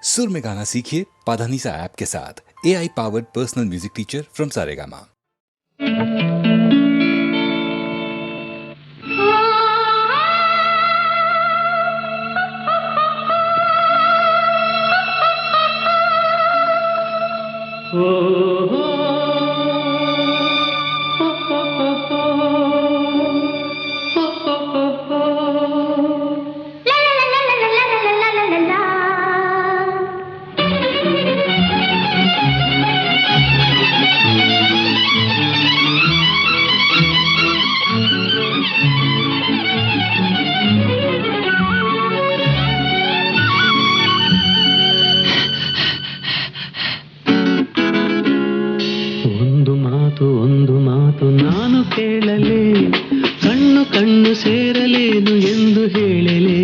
सुर में गाना सीखिए पाधानीसा ऐप के साथ। AI powered personal music teacher from Saregama. ಒಂದು ಮಾತು ನಾನು ಕೇಳಲೇ, ಕಣ್ಣು ಕಣ್ಣು ಸೇರಲೇನು ಎಂದು ಹೇಳಲೇ.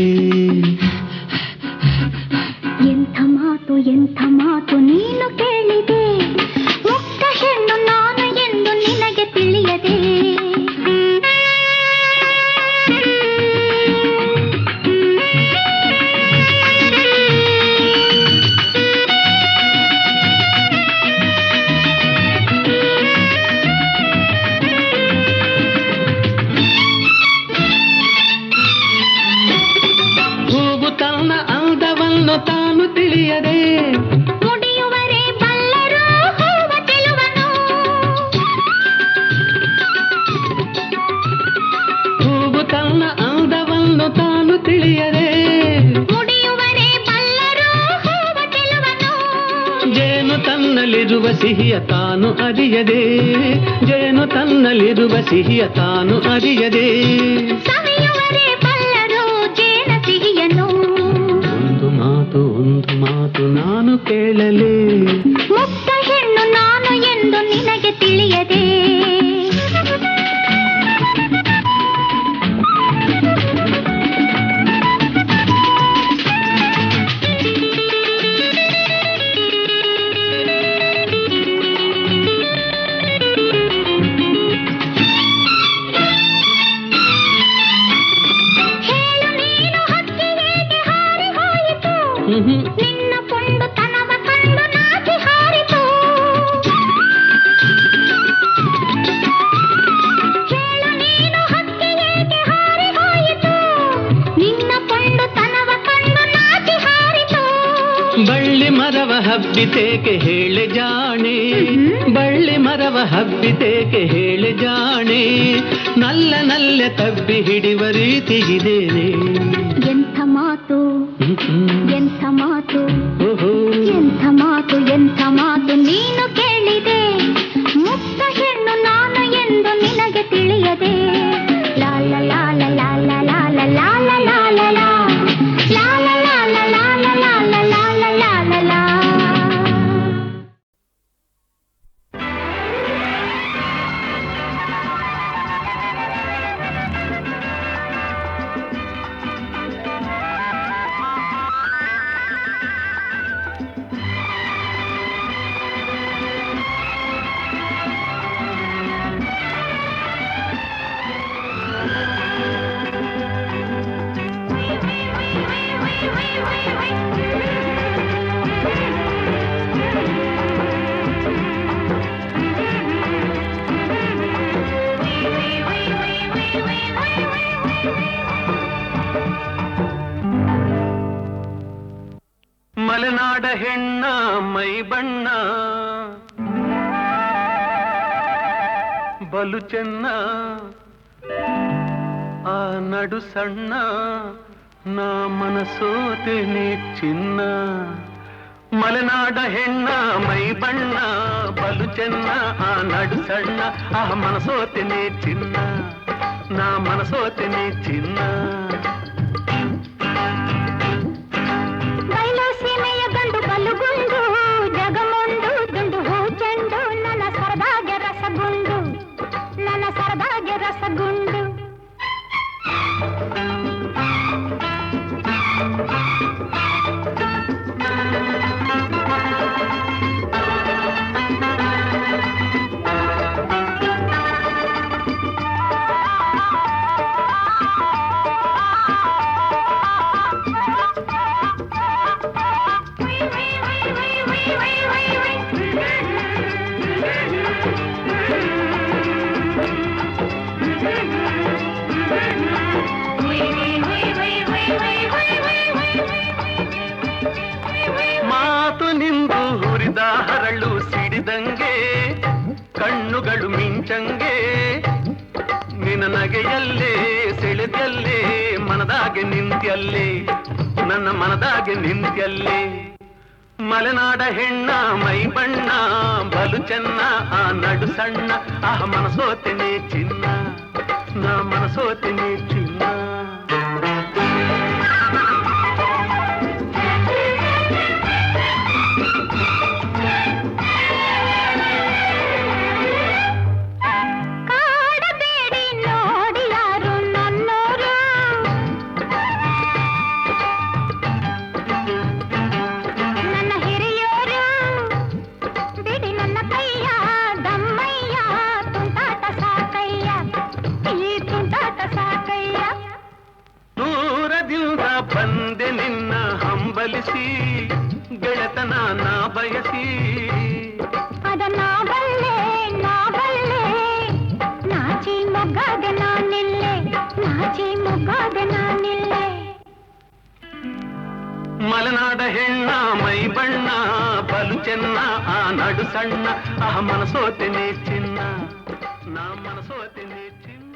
ಎಂಥ ಮಾತು ನೀನು ಕೇಳಿದೆ, ಮುಕ್ತ ಹೆಣ್ಣು ನಾನು ಎಂದು ನಿನಗೆ ತಿಳಿಯದೆ. ತಾನು ತಿಳಿಯದೆ ಮುಡಿಯುವರೆ ಬಲ್ಲರು ಹೂವ ಚೆಲುವನು. ಹೂವು ತನ್ನ ಅಂದವನ್ನು ತಾನು ತಿಳಿಯದೆ ಮುಡಿಯುವರೆ ಬಲ್ಲರು ಹೂವ ಚೆಲುವನು. ಜೇನು ತನ್ನಲ್ಲಿರುವ ಸಿಹಿಯ ತಾನು ಅರಿಯದೆ, ಜೇನು ತನ್ನಲ್ಲಿರುವ ಸಿಹಿಯ ತಾನು ಅರಿಯದೆ. ಸವಿಯುವರೆ ಬಲ್ಲರು ಜೇನ ಸಿಹಿಯನು. ಒಂದು ಮಾತು ನಾನು ಕೇಳಲೇ, ಮುಕ್ತ ಹೆಣ್ಣು ನಾನು ಎಂದು ನಿನಗೆ ತಿಳಿಯದೆ. ನಿನ್ನ ಪೊಂಡು ತನವ ಕಂಡು ನಾಚಿ ಹಾರಿತು. ಹೇಳು ನೀನು ಹಕ್ಕಿ ಏಕೆ ಹಾರಿ ಹೋಯಿತು, ನಿನ್ನ ಪೊಂಡು ತನವ ಕಂಡು ನಾಚಿ ಹಾರಿತು. ಬಳ್ಳಿ ಮರವ ಹಬ್ಬಿತೇಕೆ ಹೇಳೆ ಜಾಣೆ, ಬಳ್ಳಿ ಮರವ ಹಬ್ಬಿತೇಕೆ ಹೇಳೆ ಜಾಣೆ. ನಲ್ಲ ನಲ್ಲೆ ತಬ್ಬಿ ಹಿಡಿಯುವ ರೀತಿ ಇದೇನೆ. ಎಂಥ ಮಾತು ಎಂಥ ಮಾತು ಎಂಥ ಮಾತು ಎಂಥ ಮಾತು ನೀನು ಕೇಳಿದೆ, ಮುಕ್ತ ಹೆಣ್ಣು ನಾನು ಎಂದು ನಿನಗೆ ತಿಳಿಯದೆ. ಲಾಲ ಲಾಲ ಲಾಲ ಲಾಲ ಲಾಲ ಲಾಲ ಲಾಲ ಲಾಲ ಲಾಲ ಲಾಲ ಲಾಲ ಲಾಲ ಲಾಲ ಲಾ. ಮಲೆನಾಡ ಹೆಣ್ಣ ಮೈ ಬಣ್ಣ ಬಲು ಚೆನ್ನ, ಆ ನಡು ಸಣ್ಣ ನಾ ಮನಸೋತೇನೆ ಚಿನ್ನ. ಮಲೆನಾಡ ಹೆಣ್ಣ ಮೈ ಬಣ್ಣ ಬಲು ಚೆನ್ನ, ಆ ನಡು ಸಣ್ಣ ಆ ಮನಸೋತೇನೆ ಚಿನ್ನ, ನಾ ಮನಸೋತೇನೆ ಚಿನ್ನ. ಸೀಮೆಯ ಗಂಡು ಬಲುಗುಂಡು ಜಗಮೊಂದು ದುಂಡು ಹೂ ಚೆಂಡು, ನನ್ನ ಸರದಾಗೆ ರಸಗುಂಡು, ನನ್ನ ಸರದಾಗೆ ರಸಗುಂಡು. ಚಂದ ಹರಳು ಸಿಡಿದಂಗೆ ಕಣ್ಣುಗಳು ಮಿಂಚಂಗೆ ನಿನ್ನ ನಗೆಯಲ್ಲೇ ಸೆಳೆದಲ್ಲೇ ಮನದಾಗೆ ನಿಂತ್ಯಲ್ಲೇ ನನ್ನ ಮನದಾಗೆ ನಿಂತ್ಯಲ್ಲೇ ಮಲೆನಾಡ ಹೆಣ್ಣ ಮೈ ಬಣ್ಣ ಬಲು ಚೆನ್ನ ಆ ನಡು ಸಣ್ಣ ಆಹ ಮನಸೋತೆನೆ ಚಿನ್ನ ನಾ ಮನಸೋತೆನೆ ಚಿನ್ನ ಬಂದೆ ನಿನ್ನ ಹಂಬಲಿಸಿ ಗೆಳೆತನ ನಾ ಬಯಸಿ ಅದನ್ನ ಬಲ್ಲೆ ನಾಚಿ ಮೊಗ್ಗಾದೆ ನಾನಿಲ್ಲೆ ನಾಚಿ ಮೊಗ್ಗಾದೆ ನಾನಿಲ್ಲೆ ಮಲೆನಾಡ ಹೆಣ್ಣ ಮೈ ಬಣ್ಣ ಬಲು ಚೆನ್ನ ಆ ನಡು ಸಣ್ಣ ಆಹ ಮನಸೋತೆನೆ ಚಿನ್ನ ನಾ ಮನಸೋತೆನೆ ಚಿನ್ನ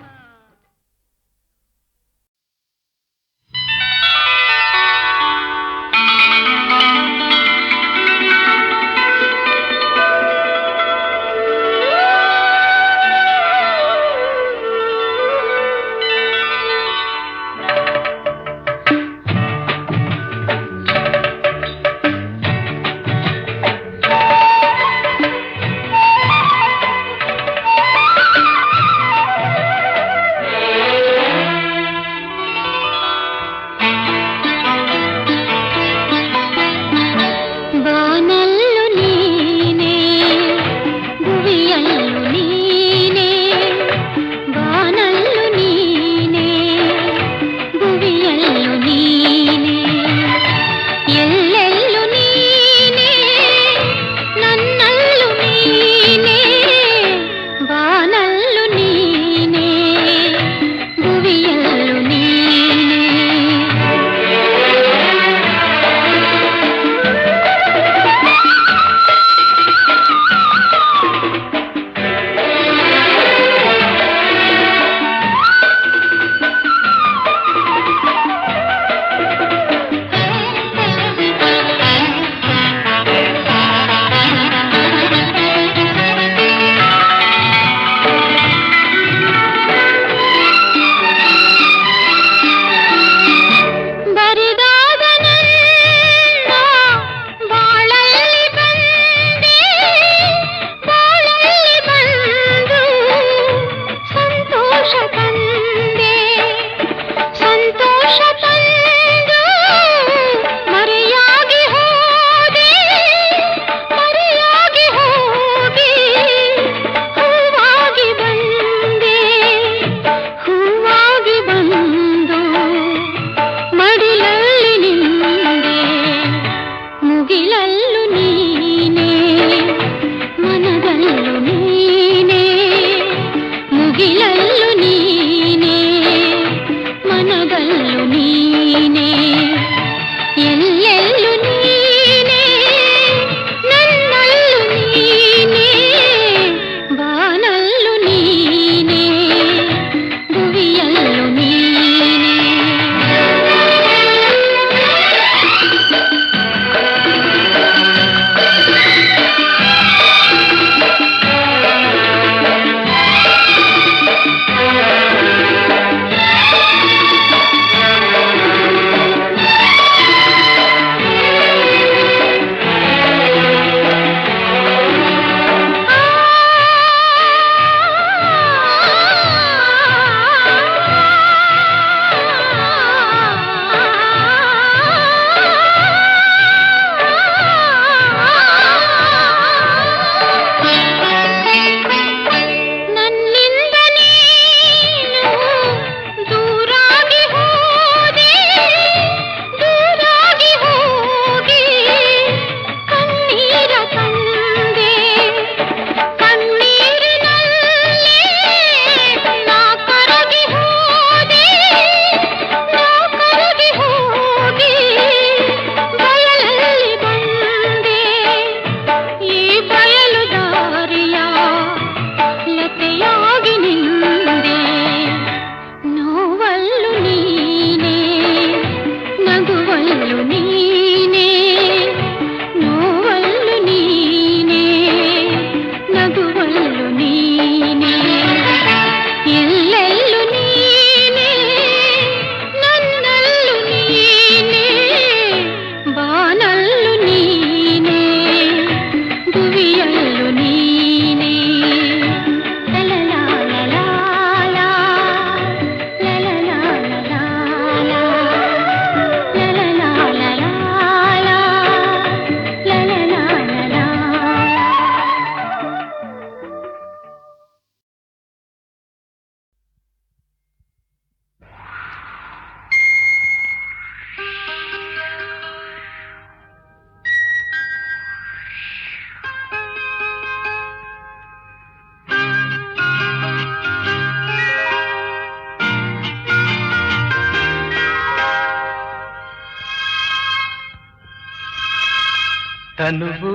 ತನುವು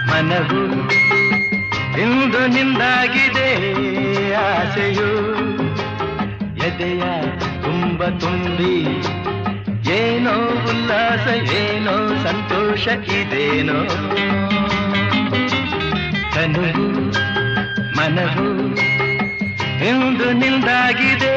ಮನವು ಇಂದು ನಿಂದಾಗಿದೆ ಆಸೆಯು ಎದೆಯ ತುಂಬ ತುಂಬಿ ಏನೋ ಉಲ್ಲಾಸ ಏನೋ ಸಂತೋಷ ಇದೇನೋ ತನುವು ಮನವು ಇಂದು ನಿಂದಾಗಿದೆ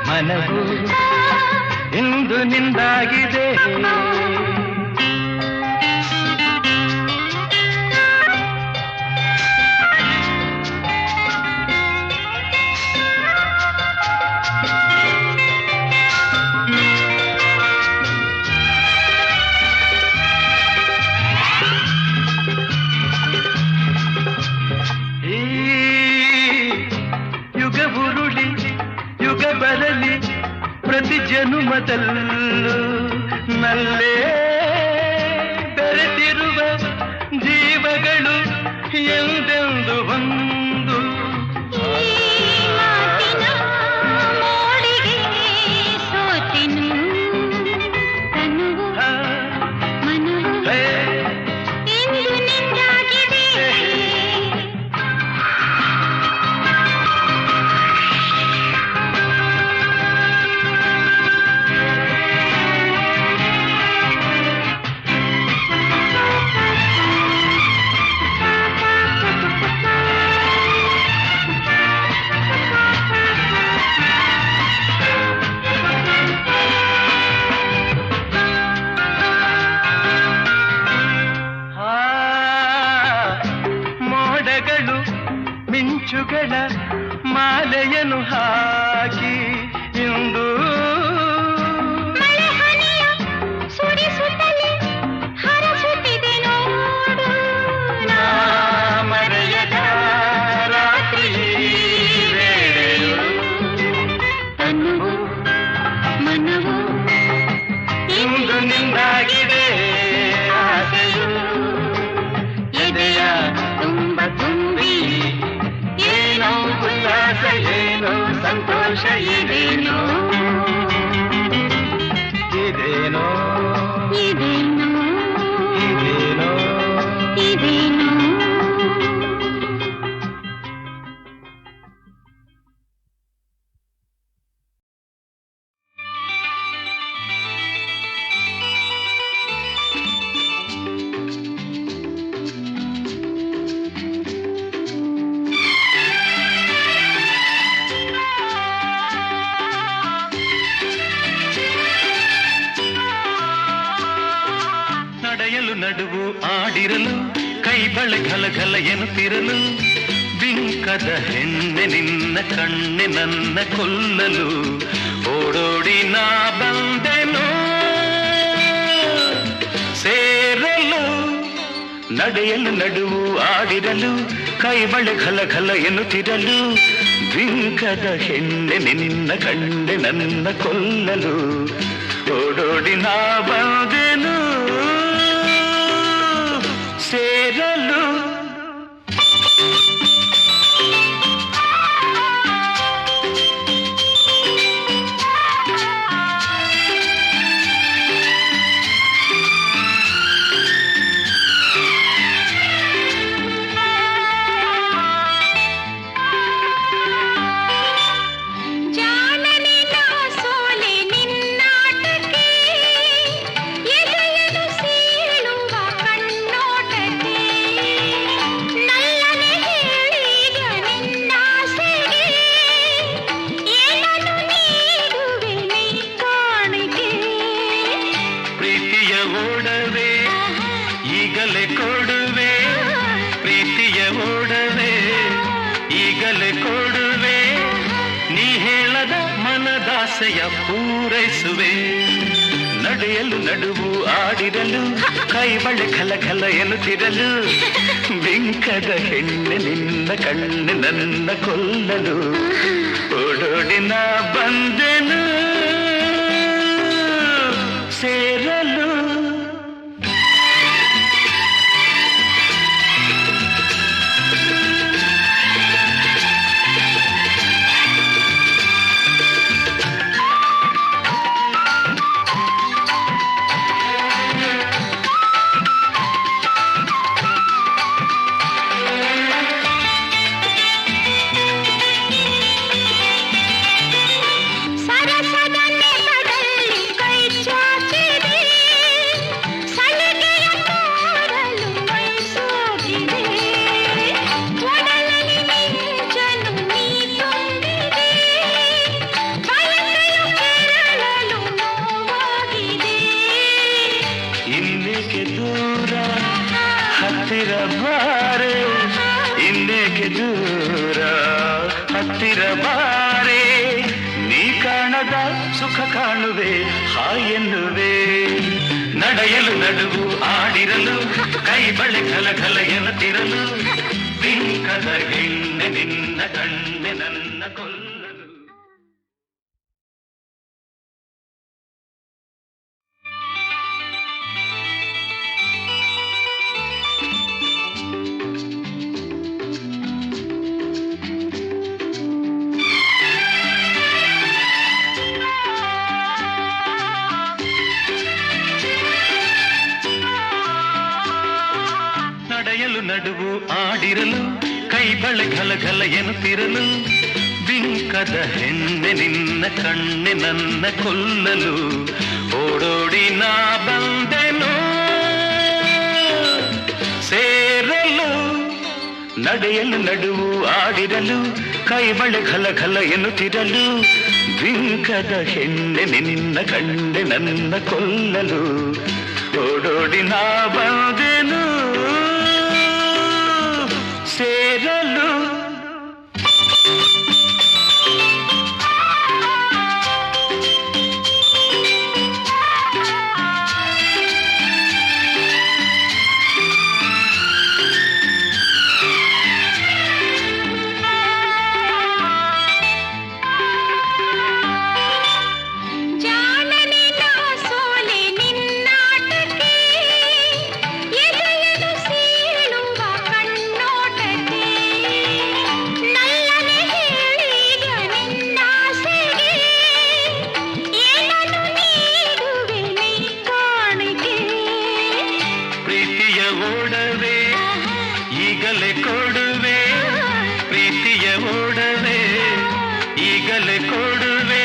ಮನವು ಇಂದು ನಿಂದಾಗಿದೆ ಬರಲಿ ಪ್ರತಿ ಜನುಮದಲ್ಲೂ ನಲ್ಲೇ ಬೆರೆತಿರುವ ಜೀವಗಳು ಎಂದೆಂದು ಒಂದು ಮಿಂಚುಗಳ ಮಾಲೆಯನ್ನು ಹಾಕಿ ಇಂದು ಸುರಿಸುತ್ತಲೇ ಹರಸುತ್ತಿದೆ ನೋಡು ಮರೆಯದ ರಾತ್ರಿ ವೇಳೆಯು ತನುವು ಮನವು ಇಂದು ನಿಂದಾಗಿದೆ ಆಸೆಯು ಎದೆಯ ತುಂಬ ತುಂಬಿ ಏನೋ ಉಲ್ಲಾಸ ಏನೋ ಸಂತೋಷ ಇದೇನೋ ಇದೇನೋ ಇದೇನೋ ಇದೇನೋ ಇದೇನೋ ನಡುವು ಆಡಿರಲು ಕೈಬಳೆ ಘಲಘಲ ಎನ್ನುತ್ತಿರಲು ಬಿಂಕದ ಹೆಣ್ಣೆ ನಿನ್ನ ಕಣ್ಣೆ ನನ್ನ ಕೊಲ್ಲಲು ಓಡೋಡಿ ನಾ ಬಂದೆನು ಸೇರಲು ನಡೆಯಲು ನಡುವು ಆಡಿರಲು ಕೈಬಳೆ ಘಲಘಲ ಎನ್ನುತ್ತಿರಲು ಬಿಂಕದ ಹೆಣ್ಣೆ ನಿನ್ನ ಕಣ್ಣೆ ನನ್ನ ಕೊಲ್ಲಲು ಓಡೋಡಿ ನಾ ಬಂದೆನು ಸೇರಲು ಆಸೆಯ ಪೂರೈಸುವೆ ನಡೆಯಲು ನಡುವು ಆಡಿರಲು ಕೈ ಬಳೆ ಖಲ ಖಲ ಎನ್ನುತ್ತಿರಲು ಬಿಂಕದ ಹೆಣ್ಣೆ ನಿನ್ನ ಕಣ್ಣು ನನ್ನ ಕೊಲ್ಲಲು ಓಡೋಡಿನ ಬಂದೆನು ಸೇರಲು ಹತ್ತಿರ ಬಾರೆ ಇನ್ನೇಕೆ ದೂರ ಹತ್ತಿರ ಬಾರೆ ನೀ ಕಾಣದ ಸುಖ ಕಾಣುವೆ ಹಾಯೆನ್ನುವೆ ನಡೆಯಲು ನಡುವು ಆಡಿರಲು ಕೈ ಬಳೆ ಖಲ ಖಲ ಎನ್ನುತ್ತಿರಲು ಬಿಂಕದ ಹೆಣ್ಣೆ ನಿನ್ನ ಕಣ್ಣೆ ನನ್ನ ಕೊಲ್ಲಲು ನಡುವು ಆಡಿರಲು ಕೈ ಬಳೆ ಘಲ ಘಲ ಎನ್ನುತ್ತಿರಲು ಬಿಂಕದ ಹೆಣ್ಣೆ ನಿನ್ನ ಕಣ್ಣೆ ನನ್ನ ಕೊಲ್ಲಲು ಓಡೋಡಿ ನಾ ಬಂದೆನು ಸೇರಲು ನಡೆಯಲು ನಡುವು ಆಡಿರಲು ಕೈ ಬಳೆ ಘಲ ಘಲ ಎನ್ನುತ್ತಿರಲು ಬಿಂಕದ ಹೆಣ್ಣೆ ನಿನ್ನ ಕಣ್ಣೆ ನನ್ನ ಕೊಲ್ಲಲು ಓಡೋಡಿ ನಾ ಬಂದೆನು ಸೇರಲು ಓಡವೆ ಈಗಲೇ ಕೊಡುವೆ ಪ್ರೀತಿಯ ಓಡವೆ ಈಗಲೇ ಕೊಡುವೆ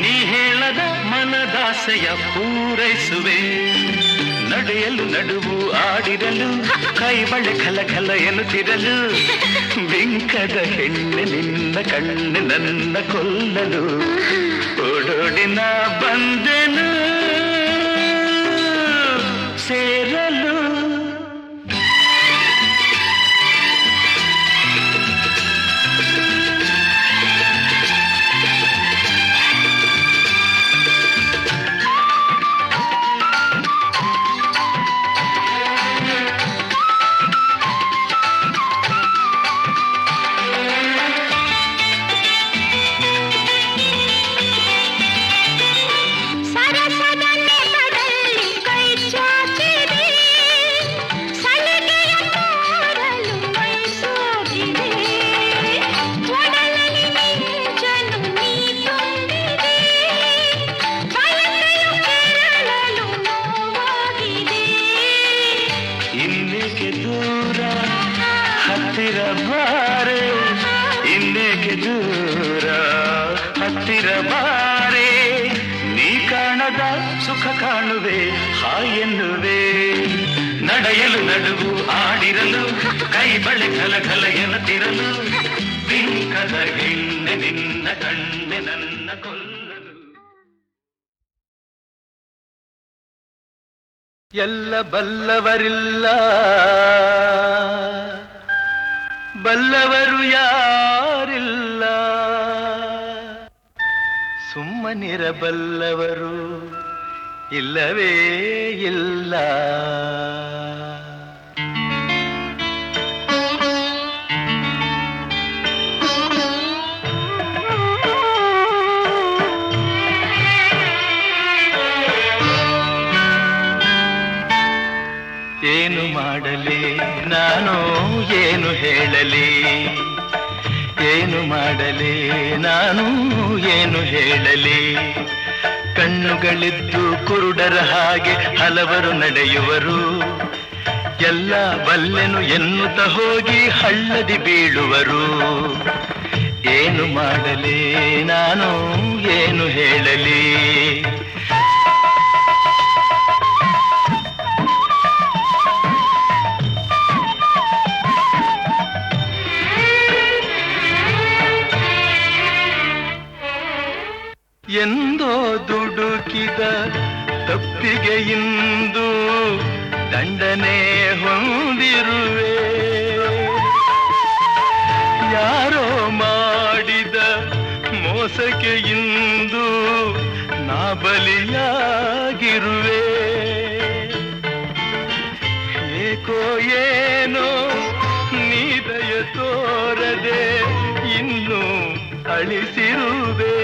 ನೀ ಹೇಳದ ಮನದಾಸೆಯ ಪೂರೈಸುವೆ ನಡೆಯಲು ನಡುವು ಆಡಿರಲು ಕೈ ಬಳೆ ಖಲ ಖಲ ಎನ್ನುತ್ತಿರಲು ಬಿಂಕದ ಹೆಣ್ಣೆ ನಿನ್ನ ಕಣ್ಣು ನನ್ನ ಕೊಲ್ಲಲು ಓಡೋಡಿನ ಬಂದೆನು ಸೇರಲು ಹತ್ತಿರ ಬಾರೆ ಇನ್ನೇಕೆ ದೂರ ಹತ್ತಿರ ಬಾರೆ ನೀ ಕಾಣದ ಸುಖ ಕಾಣುವೆ ಹಾಯೆನ್ನುವೆ ನಡೆಯಲು ನಡುವು ಆಡಿರಲು ಕೈ ಬಳೆ ಘಲ ಘಲ ಎನ್ನುತ್ತಿರಲು ಬಿಂಕದ ಹೆಣ್ಣೆ ನಿನ್ನ ಕಣ್ಣೆ ನನ್ನ ಕೊಲ್ಲಲು ಎಲ್ಲ ಬಲ್ಲವರಿಲ್ಲ ಬಲ್ಲವರು ಯಾರಿಲ್ಲ ಸುಮ್ಮ ಸುಮ್ಮನಿರಬಲ್ಲವರು ಇಲ್ಲವೇ ಇಲ್ಲ. ಏನು ಮಾಡಲಿ ನಾನು ಏನು ಹೇಳಲಿ, ಏನು ಮಾಡಲಿ ನಾನು ಏನು ಹೇಳಲಿ. ಕಣ್ಣುಗಳಿದ್ದು ಕುರುಡರ ಹಾಗೆ ಹಲವರು ನಡೆಯುವರು, ಎಲ್ಲ ಬಲ್ಲೆನು ಎನ್ನುತ್ತ ಹೋಗಿ ಹಳ್ಳದಿ ಬೀಳುವರು. ಏನು ಮಾಡಲಿ ನಾನು ಏನು ಹೇಳಲಿ. ಎಂದೋ ದುಡುಕಿದ ತಪ್ಪಿಗೆ ಇಂದು ದಂಡನೆ ಹೊಂದಿರುವೆ, ಯಾರೋ ಮಾಡಿದ ಮೋಸಕ್ಕೆ ಇಂದು ನಾ ಬಲಿಯಾಗಿರುವೆ. ಏಕೋ ಏನೋ ನೀ ದಯ ತೋರದೆ ಇನ್ನೂ ಅಳಿಸಿರುವೆ.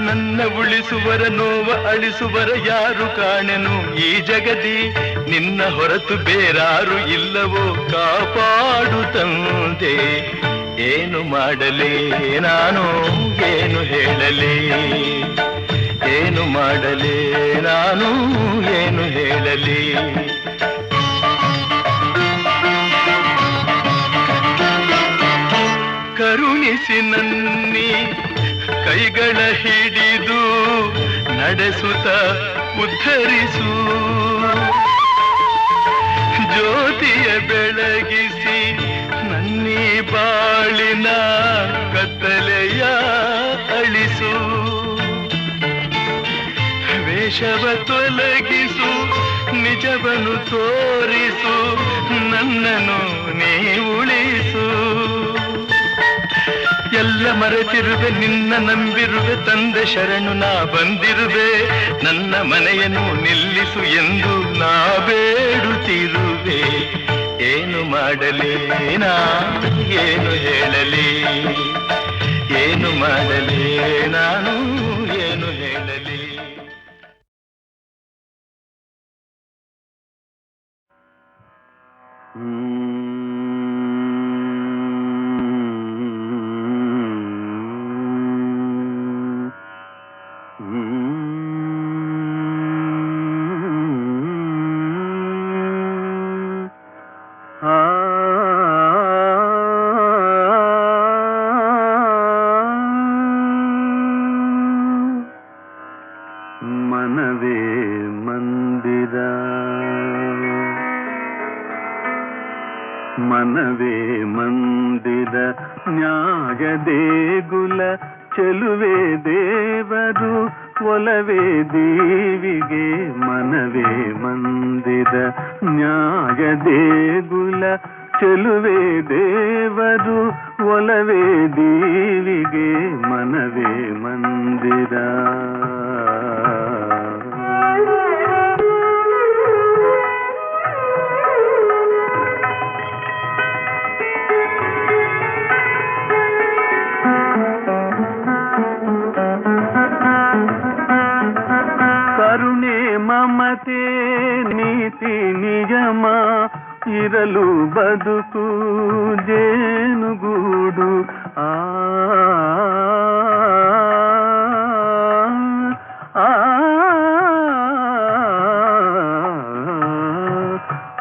ನನ್ನ ಉಳಿಸುವರ ನೋವ ಅಳಿಸುವರ ಯಾರು ಕಾಣೆನು ಈ ಜಗದಿ, ನಿನ್ನ ಹೊರತು ಬೇರಾರು ಇಲ್ಲವೋ ಕಾಪಾಡು ತಂದೆ. ಏನು ಮಾಡಲಿ ನಾನು ಏನು ಹೇಳಲಿ, ಏನು ಮಾಡಲಿ ನಾನು ಏನು ಹೇಳಲಿ. ಕರುಣಿಸಿ ನನ್ನಿ ಕೈಗಳ ಹಿಡಿದು ನಡೆಸುತ್ತ ಉದ್ಧರಿಸು, ಜ್ಯೋತಿಯ ಬೆಳಗಿಸಿ ನನ್ನೀ ಬಾಳಿನ ಕತ್ತಲೆಯ ಅಳಿಸು. ವೇಷವ ತೊಲಗಿಸು ನಿಜವನ್ನು ತೋರಿಸು, ನನ್ನನ್ನು ನೀ ಉಳಿಸು. ಎಲ್ಲ ಮರೆತಿರುವೆ ನಿನ್ನ ನಂಬಿರುವೆ, ತಂದೆ ಶರಣು ನಾ ಬಂದಿರುವೆ. ನನ್ನ ಮನೆಯನ್ನು ನಿಲ್ಲಿಸು ಎಂದು ನಾ ಬೇಡುತ್ತಿರುವೆ. ಏನು ಮಾಡಲಿ ನಾ ಏನು ಹೇಳಲಿ, ಏನು ಮಾಡಲಿ ನಾನು ಏನು ಹೇಳಲಿ. ಮನವೇ ಮಂದಿರ, ಮನವೇ ಮಂದಿರ ನ್ಯಾಯ ದೇಗುಲ, ಚೆಲುವೆ ದೇವರು ಒಲವೇ ದೀವಿಗೆ. ಮನವೇ ಮಂದಿರ ನ್ಯಾಯ ದೇಗುಲ, ಚೆಲುವೆ ದೇವರು ಒಲವೇ ದೀವಿಗೆ. ಮನವೇ ಮಂದಿರ. ಕರುಣೆ ಮಮತೆ ನೀತಿ ನಿಯಮ ಇರಲು ಬದುಕು ಜೇನುಗೂಡು. ಆ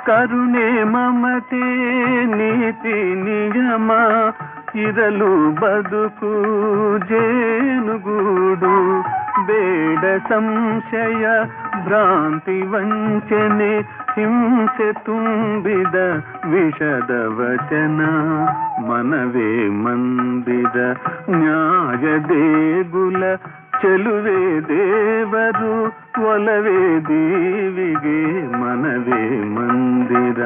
ಕರುಣೆ ಮಮತೆ ನೀತಿ ನಿಯಮ ಇರಲು ಬದುಕು ಜೇನುಗೂಡು. ಬೇಡ ಸಂಶಯ ಭ್ರಾಂತಿ ವಂಚನೆ ಹಿಂಸೆ ತುಂಬಿದ ವಿಷದ ವಚನ. ಮನವೇ ಮಂದಿರ ನ್ಯಾಯ ದೇಗುಲ, ಚೆಲುವೆ ದೇವರು ಒಲವೇ ದೀವಿಗೆ. ಮನವೇ ಮಂದಿರ.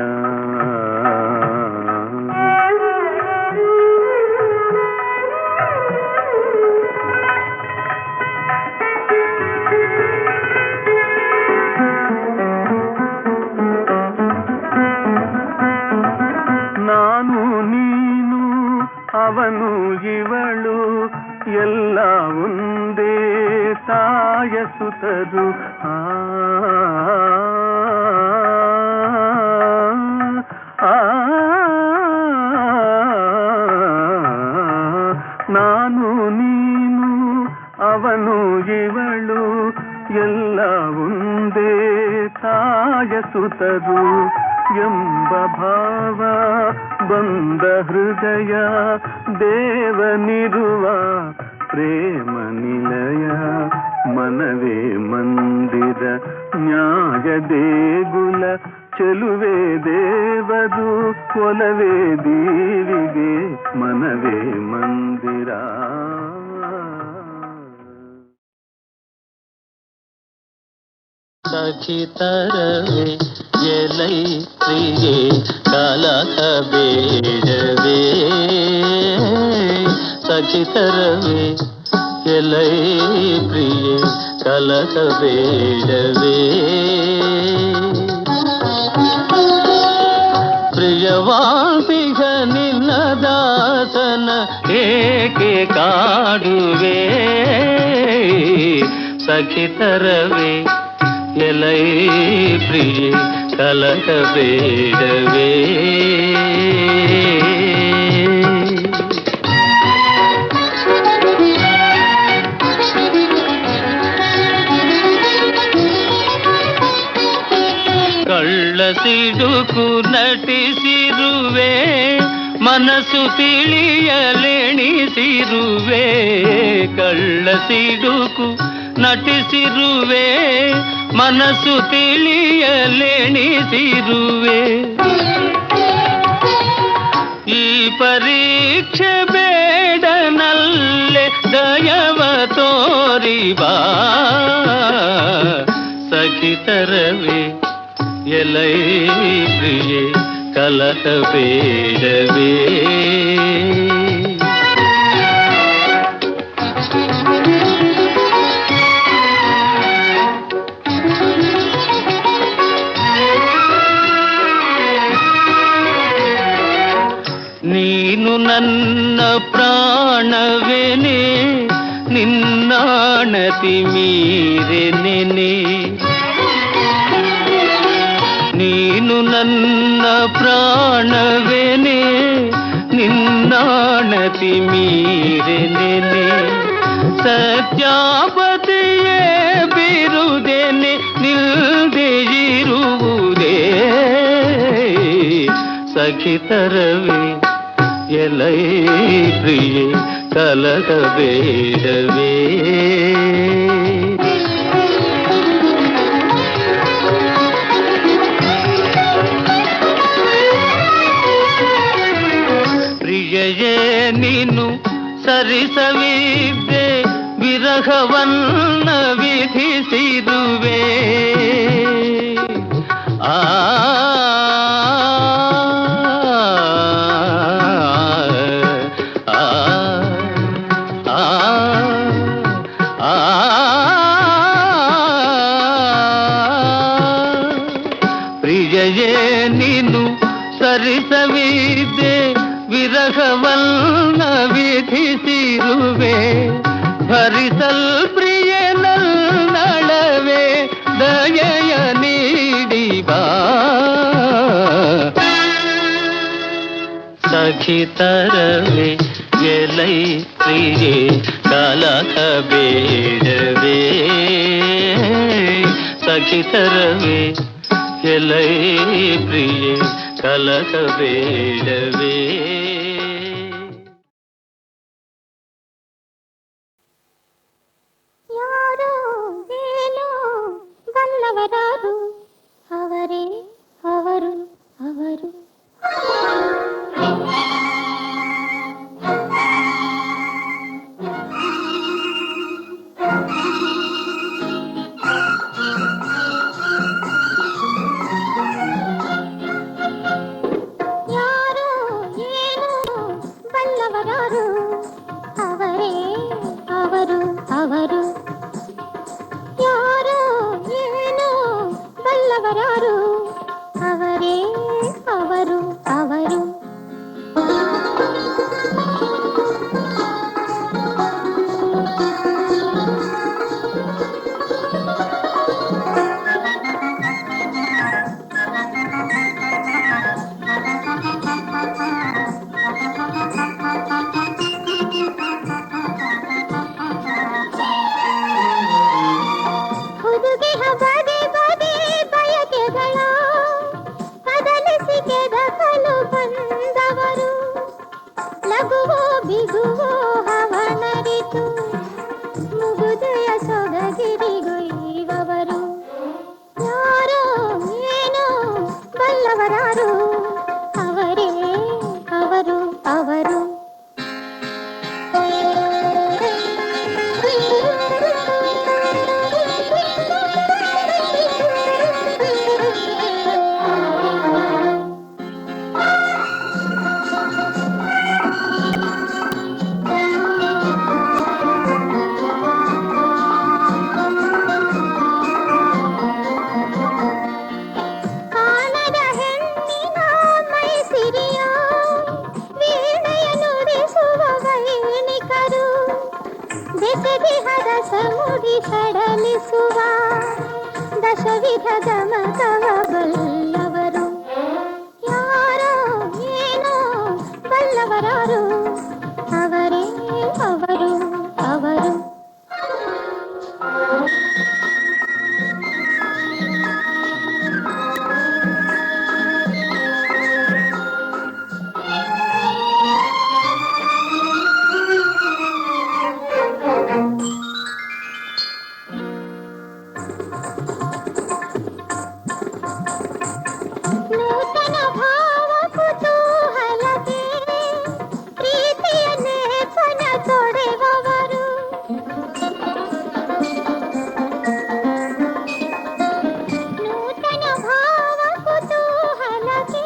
ಅವನು ಇವಳು ಎಲ್ಲ ಒಂದೇ ತಾಯ ಸುತರು. ನಾನು ನೀನು ಅವನು ಇವಳು ಎಲ್ಲ ಒಂದೇ ತಾಯ ಸುತರು ಎಂಬ ಭಾವ ಬಂದ ಹೃದಯ ದೇವನಿರುವ ಪ್ರೇಮ ನಿಲಯ. ಮನವೇ ಮಂದಿರ ನ್ಯಾಯ ದೇಗುಲ ಚೆಲುವೆ ದೇವರು ಕೊಲವೇ ದೀವಿಗೆ ಮನವೇ ಮಂದಿರ. ಸಖಿತರವೇ ಎಲೈ ಪ್ರಿಯೆ ಕಲಕ ಬೇಡವೇ. ಸಖಿತರವೇ ಎಲೈ ಪ್ರಿಯೆ ಕಲಕ ಬೇಡವೇ. ಪ್ರಿಯವಾಂಪಿಗ ನಿನ್ನ ದಾಸನ ಏಕೆ ಕಾಡುವೆ. ಸಖಿತರವೇ ಎಲೈ ಪ್ರಿಯೆ ಕಲಕ ಬೇಡವೇ. ಕಳ್ಳ ಸಿಡುಕು ನಟಿಸಿರುವೆ ಮನಸ್ಸು ತಿಳಿಯಲೆಣಿಸಿರುವೆ. ಕಳ್ಳ ಸಿಡುಕು ನಟಿಸಿರುವೆ ಮನಸ್ಸು ತಿಳಿಯಲೆಣಿಸಿರುವೆ. ಈ ಪರೀಕ್ಷೆ ಬೇಡನಲ್ಲೆ ದಯವ ತೋರಿಬಾ. ಸಖಿತರವೇ ಎಲೈ ಪ್ರಿಯೆ ಕಲಕ ಬೇಡವೇ. ನೀನು ನನ್ನ ಪ್ರಾಣವೆನೆ ನಿನ್ನಾಣತಿ ಮೀರೆನೆ. ನೀನು ನನ್ನ ಪ್ರಾಣವೆನೆ ನಿನ್ನಾಣತಿ ಮೀರೆನೆ. ಸತ್ಯಾಪತಿಯೇ ಬಿರುದೇನೆ ನಿಲ್ದೆ ಇರುವುದೇ. ಸಖಿತರವೇ ಎಲೈ ಪ್ರಿಯೆ ಕಲಕ ಬೇಡವೇ. ಪ್ರಿಯೆಯೇ ನೀನು ಸರಿಸವಿದ್ದೆ ವಿರಹವನ್ನ ವಿಧಿಸಿರುವೆ. ಆ ಪ್ರಿಯೆಯೇ ನೀನು ಸರಿಸವಿದ್ದೆ ವಿರಹವನ್ನ ವಿಧಿಸಿರುವೆ. ಭರಿಸಲ್ ಪ್ರಿಯನಲ್ಲಳವೆ ದಯೆಯ ನೀಡಿಬಾ. ಸಖಿತರವೇ ಎಲೈ ಪ್ರಿಯೆ ಕಲಕ ಬೇಡವೇ. ಸಖಿತರವೇ ಎಲೈ ಪ್ರಿಯೆ ಕಲಕ ಬೇಡವೇ. ಯಾರೋ ಏನೋ ಬಲ್ಲವರಾರು ಅವರೇ ಅವರು ಅವರು. ಯಾರೋ ಏನೋ ಬಲ್ಲವರಾರು ಅವರೇ ಅವರು ಅವರು. ಯಾರೋ ಏನೋ ಬಲ್ಲವರಾರು ಅವರೇ ಅವರು ಅವರು. ಬಿಗುವೋ ಹವನರಿತು ಮುಗುದಯ ಸೊಗಗಿರಿಗೊಯ್ಯುವವರು ಯಾರೋ ಏನೋ ಬಲ್ಲವರಾರು ಅವರೇ ಅವರು ಅವರು ಕಾಣದ ಹೆಣ್ಣಿನ ಮೈಸಿರಿಯ ವೀಣೆಯ ನುಡಿಸುವ ವೈಣಿಕರು ಬೆಸೆದಿಹದ ಸಮುಡಿ ಸಡಲಿಸುವ ದಶವಿಧ ಗಮಕವ ಬಲ್ಲವರು ಯಾರೋ ಏನೋ ಬಲ್ಲವರಾರು ಅವರೇ ಅವರು ಅವರು ನೂತನ ಭಾವ ಕುತೂಹಲಕ್ಕೆ ಪ್ರೀತಿಯ ಲೇಪನ ತೊಡೆವವರು ನೂತನ ಭಾವ ಕುತೂಹಲಕ್ಕೆ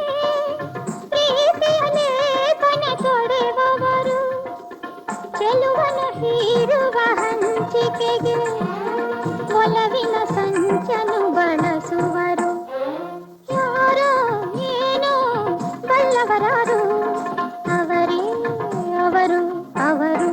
ಪ್ರೀತಿಯ ಲೇಪನ ತೊಡೆವವರು ಚೆಲುವನು ಹೀರುವ ಹಂಚಿಕೆಗೆ ಒಲವಿನ ಸಂಚನು ಬಳಸುವರು ಯಾರೋ ಏನೋ ಬಲ್ಲವರಾರು ಅವರೇ ಅವರು ಅವರು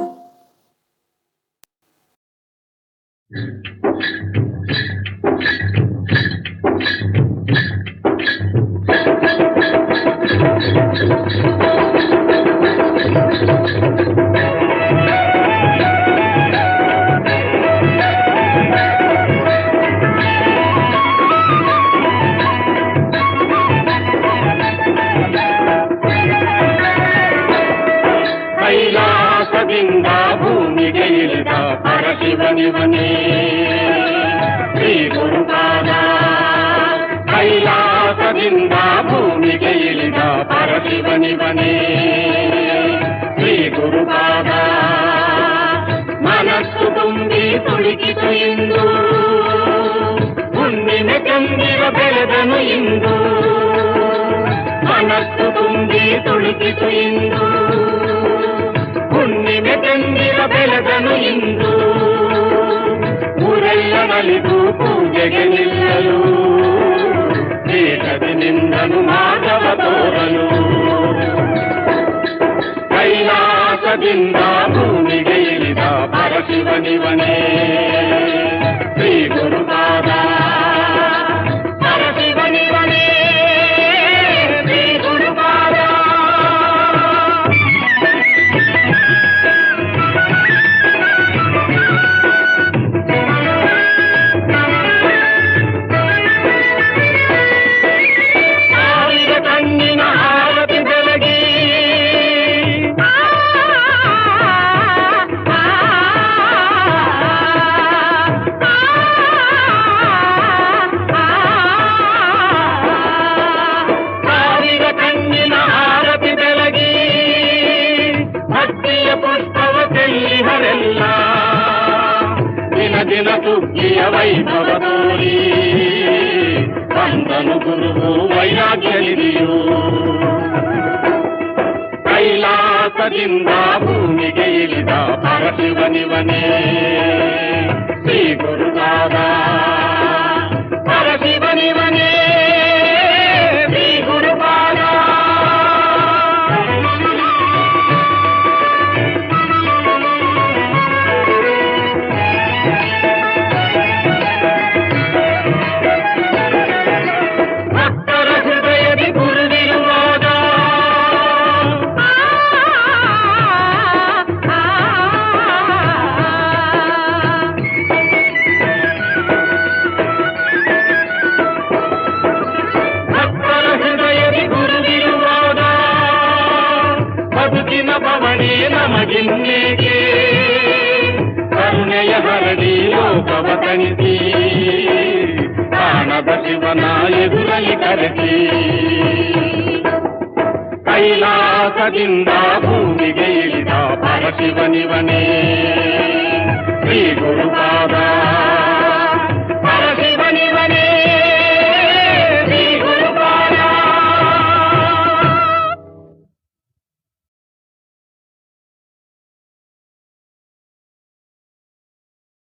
ಕೈಲಾಸದಿಂದ ಭೂಮಿಗೆ ಇಳಿದ ಪರಶಿವನಿವನೇ ಶ್ರೀ ಗುರುಪಾದ ಕೈಲಾಸದಿಂದ ಭೂಮಿಗೆ ಇಳಿದ ಪರಶಿವನಿವನೇ ಶ್ರೀ ಗುರುಪಾದ ಮನಸ್ಸು ತುಂಬಿ ತುಳುಕಿತು ಇಂದು ಹುಣ್ಣಿನ ಚಂದಿರ ಬೆಳೆದನು ಇಂದು ಮನಸ್ಸು ತುಂಬಿ ತುಳುಕಿತು ಇಂದು ಹುಣ್ಣಿಮೆ ಚಂದಿರ ಬೆಳೆದನು ಇಂದು ಊರೆಲ್ಲ ನಲಿದು ಪೂಜೆಗೆ ನಿಲ್ಲಲು ದೇಶದಿ ನಿಂದನು ಮಾಧವ ತೋರಲು ಕೈಲಾಸದಿಂದ ಭೂಮಿಗೆ ಇಳಿದ ಪರಶಿವನಿವನೇ ಶ್ರೀ ಗುರುಪಾದ ಪರಶಿವನಿವನೇ ಶ್ರೀ ಗುರುಪಾದ ಕಣ್ಣಿನ ಆರತಿ ಬೆಳಗಿ ಸಾವಿರ ಕಣ್ಣಿನ ಆರತಿ ಬೆಳಗಿ ಭಕ್ತಿಯ ಪುಷ್ಪವ ಚೆಲ್ಲಿಹರೆಲ್ಲ ದಿನ ದಿನ ಸುಗ್ಗಿಯ ವೈಭವ ತೋರಿ ಬಂದನು ಗುರುವು ವೈರಾಗ್ಯನಿಧಿಯು ಕೈಲಾಸದಿಂದ ಭೂಮಿಗೆ ಇಳಿದ ಪರಶಿವನಿವನೇ ಶ್ರೀ ಗುರುಪಾದ ಪರಶಿವನಿವನೇ ಶ್ರೀ ಗುರುಪಾದ ಭಕ್ತರ ಹೃದಯದಿ ಗುರುವಿರುವಾದ ನಿನಗಿನ್ನೇಕೆ ಕರುಣೆಯ ಹರಡಿ ಲೋಕವ ತಣಿಸಿ ಕಾಣದ ಶಿವನ ಎದುರಲ್ಲಿ ಕರೆಸಿ ಕೈಲಾಸದಿಂದ ಭೂಮಿಗೆ ಇಳಿದ ಪರಶಿವನಿವನೇ ಶ್ರೀ ಗುರುಪಾದ